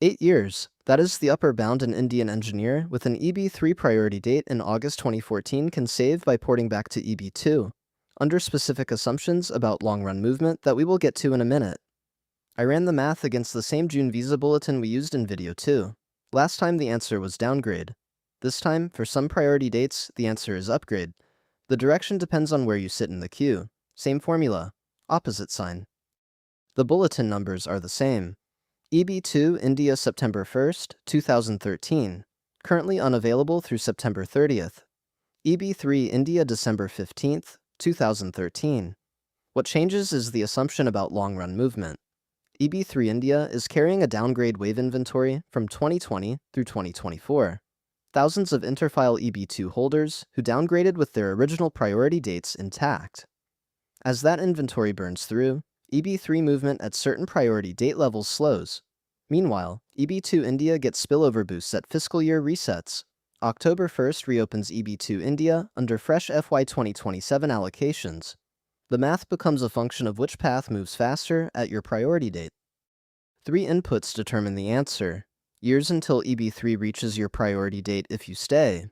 8 years. That is the upper bound an Indian engineer with an EB-3 priority date in August 2014 can save by porting back to EB-2, under specific assumptions about long-run movement that we will get to in a minute. I ran the math against the same June visa bulletin we used in video 2. Last time the answer was downgrade. This time, for some priority dates, the answer is upgrade. The direction depends on where you sit in the queue. Same formula, opposite sign. The bulletin numbers are the same. EB-2 India September 1st, 2013, currently unavailable through September 30th. EB-3 India December 15th, 2013. What changes is the assumption about long-run movement. EB-3 India is carrying a downgrade wave inventory from 2020 through 2024. Thousands of interfile EB-2 holders who downgraded with their original priority dates intact. As that inventory burns through, EB-3 movement at certain priority date levels slows. Meanwhile, EB-2 India gets spillover boosts at fiscal year resets. October 1st reopens EB-2 India under fresh FY 2027 allocations. The math becomes a function of which path moves faster at your priority date. 3 inputs determine the answer. Years until EB-3 reaches your priority date if you stay.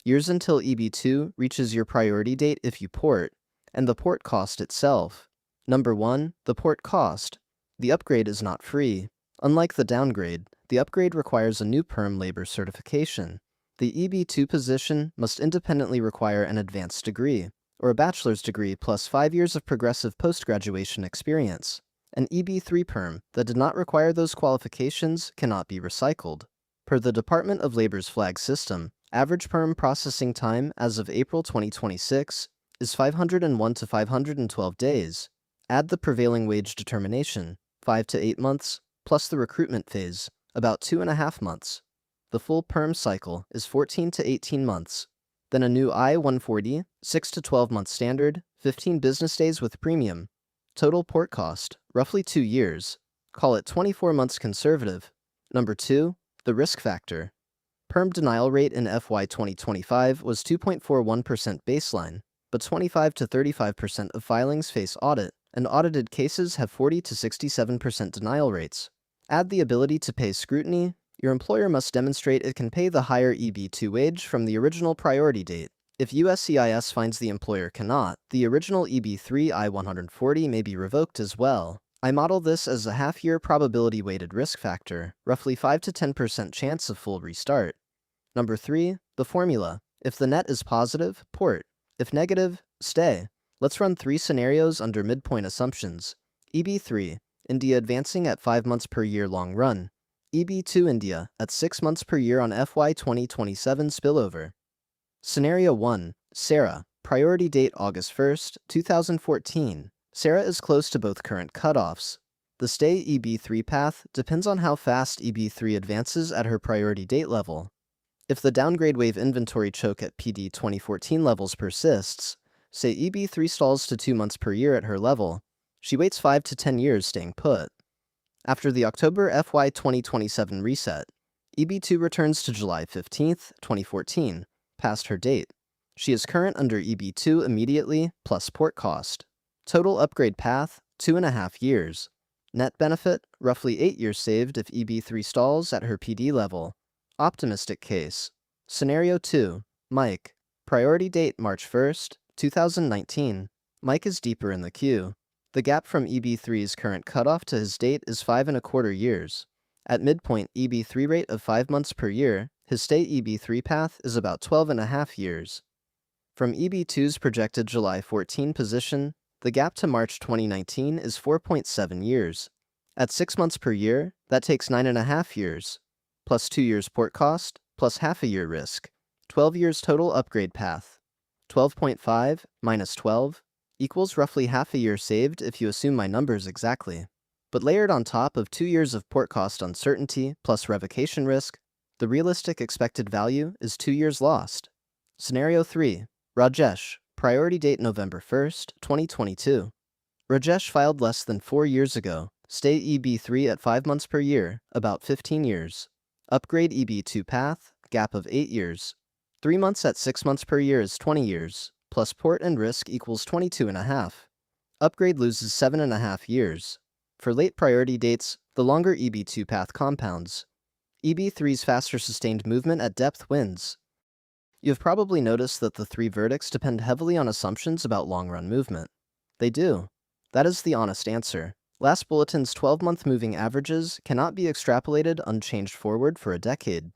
Years until EB-2 reaches your priority date if you port. And the port cost itself. Number 1, the port cost. The upgrade is not free. Unlike the downgrade, the upgrade requires a new PERM labor certification. The EB-2 position must independently require an advanced degree, or a bachelor's degree plus 5 years of progressive post-graduation experience. An EB-3 PERM that did not require those qualifications cannot be recycled. Per the Department of Labor's flag system, average PERM processing time as of April 2026 is 501 to 512 days. Add the prevailing wage determination, 5 to 8 months, plus the recruitment phase, about 2.5 months. The full PERM cycle is 14 to 18 months. Then a new I-140, 6 to 12 month standard, 15 business days with premium. Total port cost, roughly 2 years. Call it 24 months conservative. Number 2, the risk factor. PERM denial rate in FY 2025 was 2.41% baseline, but 25 to 35% of filings face audit, and audited cases have 40 to 67% denial rates. Add the ability to pay scrutiny. Your employer must demonstrate it can pay the higher EB-2 wage from the original priority date. If USCIS finds the employer cannot, the original EB-3 I-140 may be revoked as well. I model this as a half-year probability-weighted risk factor, roughly 5 to 10% chance of full restart. Number 3, the formula. If the net is positive, port. If negative, stay. Let's run 3 scenarios under midpoint assumptions. EB-3, India advancing at 5 months per year long run. EB-2 India at 6 months per year on FY 2027 spillover. Scenario 1, Sarah, priority date August 1st, 2014. Sarah is close to both current cutoffs. The stay EB-3 path depends on how fast EB-3 advances at her priority date level. If the downgrade wave inventory choke at PD 2014 levels persists, say EB-3 stalls to 2 months per year at her level, she waits 5 to 10 years staying put. After the October FY 2027 reset, EB-2 returns to July 15th, 2014, past her date. She is current under EB-2 immediately, plus port cost. Total upgrade path, 2.5 years. Net benefit, roughly 8 years saved if EB-3 stalls at her PD level. Optimistic case. Scenario 2, Mike. Priority date March 1st, 2019. Mike is deeper in the queue. The gap from EB-3's current cutoff to his date is 5.25 years. At midpoint EB-3 rate of 5 months per year, his stay EB-3 path is about 12.5 years. From EB-2's projected July 14 position, the gap to March 2019 is 4.7 years. At 6 months per year, that takes 9.5 years. Plus 2 years port cost, plus half a year risk. 12 years total upgrade path. 12.5 minus 12 equals roughly half a year saved if you assume my numbers exactly. But layered on top of 2 years of port cost uncertainty plus revocation risk, the realistic expected value is 2 years lost. Scenario 3, Rajesh, priority date November 1st, 2022. Rajesh filed less than 4 years ago, stay EB-3 at 5 months per year, about 15 years. Upgrade EB-2 path, gap of 8 years. 3 months at 6 months per year is 20 years, plus port and risk equals 22.5. Upgrade loses 7.5 years. For late priority dates, the longer EB-2 path compounds. EB-3's faster sustained movement at depth wins. You have probably noticed that the three verdicts depend heavily on assumptions about long-run movement. They do. That is the honest answer. Last bulletin's 12-month moving averages cannot be extrapolated unchanged forward for a decade.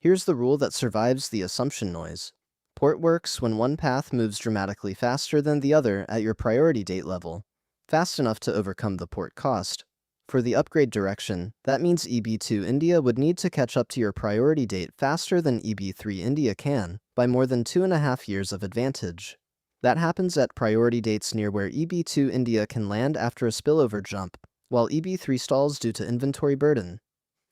Here's the rule that survives the assumption noise. Port works when one path moves dramatically faster than the other at your priority date level, fast enough to overcome the port cost. For the upgrade direction, that means EB-2 India would need to catch up to your priority date faster than EB-3 India can, by more than 2.5 years of advantage. That happens at priority dates near where EB-2 India can land after a spillover jump, while EB-3 stalls due to inventory burden.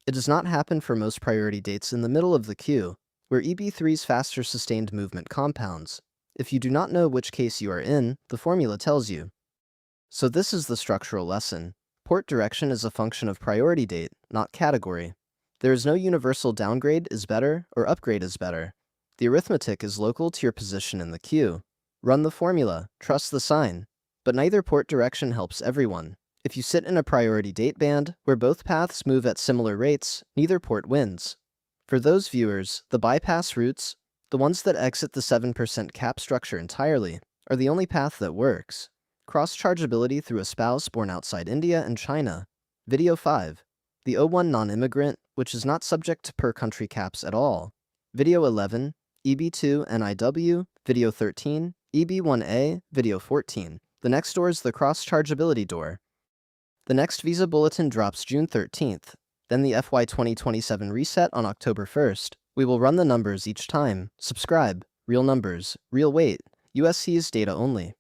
It does not happen for most priority dates in the middle of the queue, where EB-3's faster sustained movement compounds. If you do not know which case you are in, the formula tells you. So this is the structural lesson. Port direction is a function of priority date, not category. There is no universal downgrade is better or upgrade is better. The arithmetic is local to your position in the queue. Run the formula, trust the sign. But neither port direction helps everyone. If you sit in a priority date band, where both paths move at similar rates, neither port wins. For those viewers, the bypass routes, the ones that exit the 7% cap structure entirely, are the only path that works. Cross-chargeability through a spouse born outside India and China. Video 5. The O1 non-immigrant, which is not subject to per-country caps at all. Video 11. EB-2 NIW. Video 13. EB-1A. Video 14. The next door is the cross-chargeability door. The next visa bulletin drops June 13th. Then the FY 2027 reset on October 1st. We will run the numbers each time. Subscribe. Real numbers. Real weight. USC's data only.